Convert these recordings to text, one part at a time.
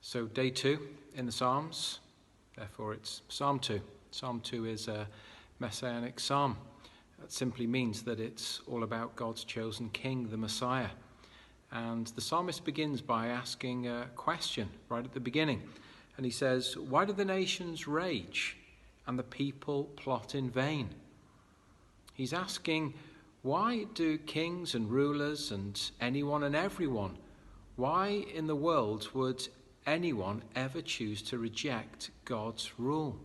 So day 2 in the Psalms, therefore it's Psalm 2. Psalm 2 is a messianic psalm. That simply means that it's all about God's chosen king, the Messiah. And the psalmist begins by asking a question right at the beginning. And he says, "Why do the nations rage and the people plot in vain?" He's asking, why do kings and rulers and anyone and everyone, why in the world would anyone ever choose to reject God's rule,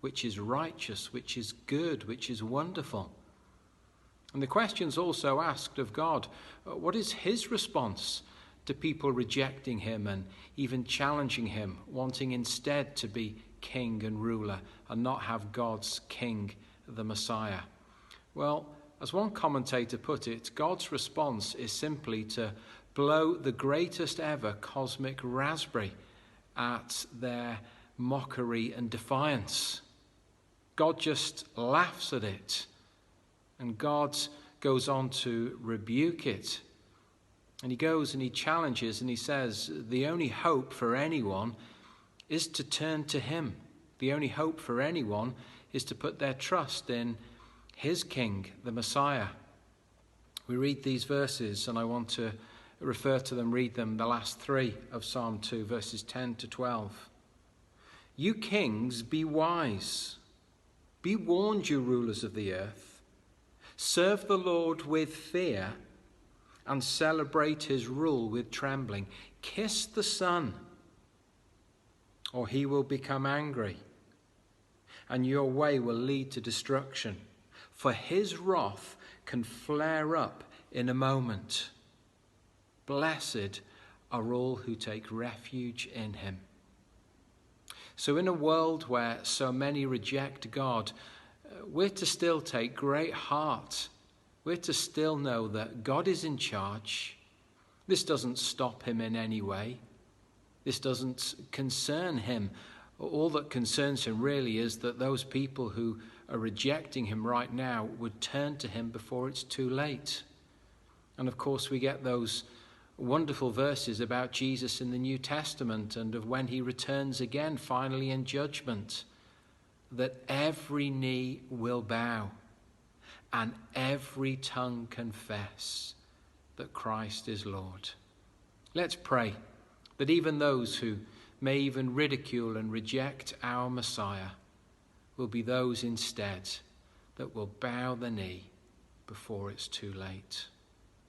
which is righteous, which is good, which is wonderful? And the question's also asked of God, what is his response to people rejecting him and even challenging him, wanting instead to be king and ruler and not have God's king, the Messiah? Well, as one commentator put it, God's response is simply to blow the greatest ever cosmic raspberry at their mockery and defiance. God just laughs at it, and God goes on to rebuke it. And he goes and he challenges and he says, the only hope for anyone is to turn to him. The only hope for anyone is to put their trust in his king, the Messiah. We read these verses, and I want to refer to them, read them, the last 3 of Psalm 2, verses 10 to 12. You kings, be wise. Be warned, you rulers of the earth. Serve the Lord with fear and celebrate his rule with trembling. Kiss the Son, or he will become angry, and your way will lead to destruction. For his wrath can flare up in a moment. Blessed are all who take refuge in him. So in a world where so many reject God, we're to still take great heart. We're to still know that God is in charge. This doesn't stop him in any way. This doesn't concern him. All that concerns him really is that those people who are rejecting him right now would turn to him before it's too late. And of course we get those wonderful verses about Jesus in the New Testament and of when he returns again, finally in judgment, that every knee will bow and every tongue confess that Christ is Lord. Let's pray that even those who may even ridicule and reject our Messiah will be those instead that will bow the knee before it's too late.